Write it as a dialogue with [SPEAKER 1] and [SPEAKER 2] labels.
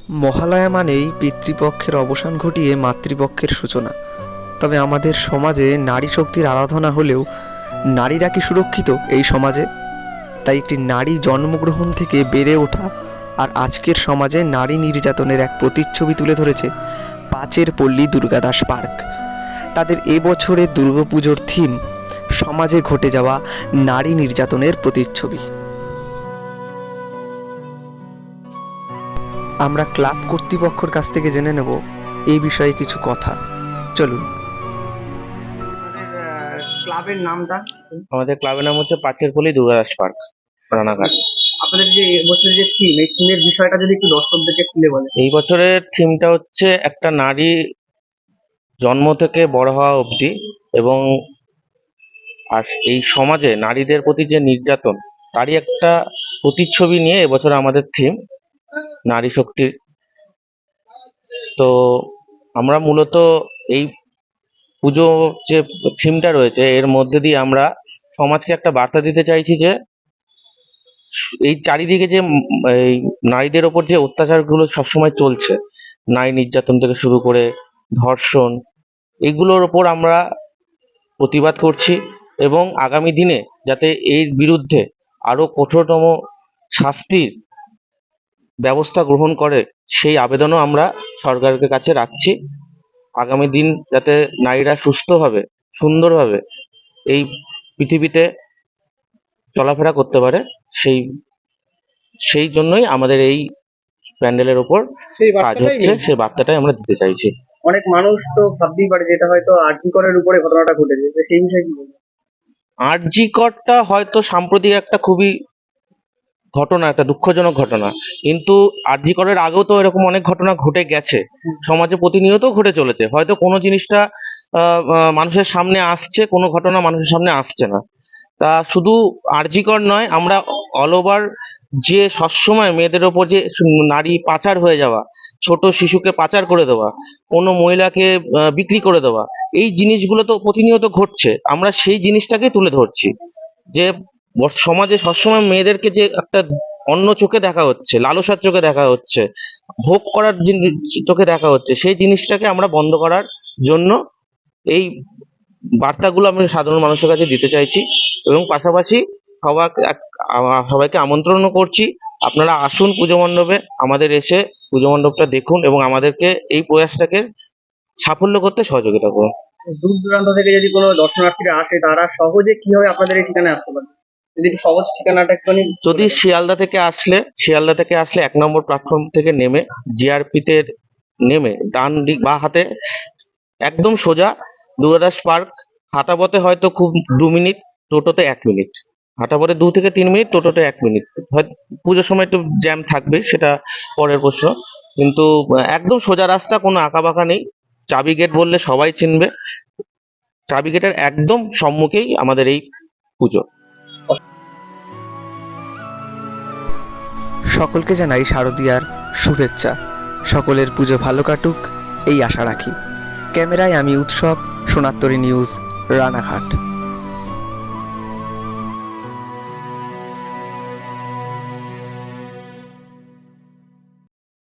[SPEAKER 1] মহালয়া মানেই পিতৃপক্ষের অবসান ঘটিয়ে মাতৃপক্ষের সূচনা। তবে আমাদের সমাজে নারী শক্তির আরাধনা হলেও নারীরা কি সুরক্ষিত এই সমাজে? তাই একটি নারী জন্মগ্রহণ থেকে বেড়ে ওঠা আর আজকের সমাজে নারী নির্যাতনের এক প্রতিচ্ছবি তুলে ধরেছে পাঁচের পল্লী দুর্গাদাস পার্ক। তাদের এবছরের দুর্গাপুজোর থিম সমাজে ঘটে যাওয়া নারী নির্যাতনের প্রতিচ্ছবি। আমরা ক্লাব কর্তৃপক্ষের কাছ থেকে জেনে নেব এই বিষয়ে কিছু কথা। চলুন।
[SPEAKER 2] ক্লাবের নামটা?
[SPEAKER 3] আমাদের ক্লাবের নাম হচ্ছে পাঁচের পল্লী দুর্গাদাস পার্ক, রানাঘাট।
[SPEAKER 2] আপনাদের যে এবছরের যে থিম, এই থিমের বিষয়টা যদি একটু দর্শকদেরকে খুলে বলেন।
[SPEAKER 3] এই বছরের থিমটা হচ্ছে একটা নারী জন্ম থেকে বড় হওয়া অবধি, এবং আর এই সমাজে নারীদের প্রতি যে নির্যাতন তারই একটা প্রতিচ্ছবি নিয়ে এবছর আমাদের থিম নারী শক্তির। তো আমরা মূলত এই পুজো যে থিমটা রয়েছে এর মধ্যে দিয়ে আমরা সমাজকে একটা বার্তা দিতে চাইছি যে এই চারিদিকে যে এই নারীদের ওপর যে অত্যাচারগুলো সবসময় চলছে, নারী নির্যাতন থেকে শুরু করে ধর্ষণ, এগুলোর ওপর আমরা প্রতিবাদ করছি এবং আগামী দিনে যাতে এর বিরুদ্ধে আরো কঠোরতম শাস্তির ব্যবস্থা গ্রহণ করে সেই আবেদনও আমরা সরকারের কাছে রাখছি। আগামী দিন যাতে নারীরা সুস্থভাবে সুন্দরভাবে এই পৃথিবীতে চলাফেরা করতে পারে, সেই সেই জন্যই আমাদের এই প্যান্ডেলের ওপর
[SPEAKER 2] সেই
[SPEAKER 3] কাজ
[SPEAKER 2] বার্তাটাই
[SPEAKER 3] হচ্ছে,
[SPEAKER 2] মেন।
[SPEAKER 3] সেই বার্তাটাই আমরা দিতে চাইছি।
[SPEAKER 2] অনেক মানুষ তো ভাবতেই পারে যেটা হয়তো আরজি করের উপরে ঘটনাটা ঘটেছে, তো সেই বিষয়ে কি বলবেন?
[SPEAKER 3] আরজি করটা হয়তো সাম্প্রতিক একটা খুবই ঘটনা, একটা দুঃখজনক ঘটনা, কিন্তু আরজি করের আগেও তো এরকম অনেক ঘটনা ঘটে গেছে, সমাজে প্রতিনিয়ত ঘটে চলেছে। হয়তো কোনো জিনিসটা মানুষের সামনে আসছে, কোনো ঘটনা মানুষের সামনে আসছে না। তা শুধু আরজি কর নয়, আমরা অল ওভার যে সবসময় মেয়েদের ওপর যে নারী পাচার হয়ে যাওয়া, ছোট শিশুকে পাচার করে দেওয়া, কোনো মহিলাকে বিক্রি করে দেওয়া, এই জিনিসগুলো তো প্রতিনিয়ত ঘটছে। আমরা সেই জিনিসটাকে তুলে ধরছি যে সমাজে সবসময় মেয়েদেরকে যে একটা অন্য চোখে দেখা হচ্ছে, লালসার চোখে দেখা হচ্ছে, ভোগ করার চোখে দেখা হচ্ছে, সেই জিনিসটাকে আমরা বন্ধ করার জন্য এই বার্তাগুলো আমি সাধারণ মানুষের কাছে দিতে চাইছি। এবং পাশাপাশি সবাইকে আমন্ত্রণ করছি, আপনারা আসুন পুজো মণ্ডপে, আমাদের এসে পুজো মণ্ডপটা দেখুন এবং আমাদেরকে এই প্রয়াসটাকে সাফল্য করতে সহযোগিতা করুন।
[SPEAKER 2] দূর দূরান্ত থেকে যদি কোনো দর্শনার্থীরা আসে, তারা সহজে কিভাবে আপনাদের এই ঠিকানায় আসতে পারে? যদি একটু সহজ ঠিকানাটা একটুখানি।
[SPEAKER 3] যদি শিয়ালদা থেকে আসলে 1 নম্বর প্ল্যাটফর্ম থেকে নেমে জিআরপি তে নেমে ডান দিক বা হাতে একদম সোজা দুর্গাদাস পার্ক। হাঁটা পথে হয়তো খুব 2 মিনিট, টোটোতে 1 মিনিট। হাঁটা পথে 2 থেকে 3 মিনিট, টোটোতে 1 মিনিট। হয়তো পুজোর সময় একটু জ্যাম থাকবে, সেটা পরের প্রশ্ন, কিন্তু একদম সোজা রাস্তা, কোনো আঁকা বাঁকা নেই। চাবি গেট বললে সবাই চিনবে। চাবি গেটের একদম সম্মুখেই আমাদের এই পুজো।
[SPEAKER 1] সকলকে জানাই শারদীয়ার শুভেচ্ছা। সকলের পুজো ভালো কাটুক এই আশা রাখি। ক্যামেরায় আমি উৎসব, সোনাত্তরী নিউজ, রানাঘাট।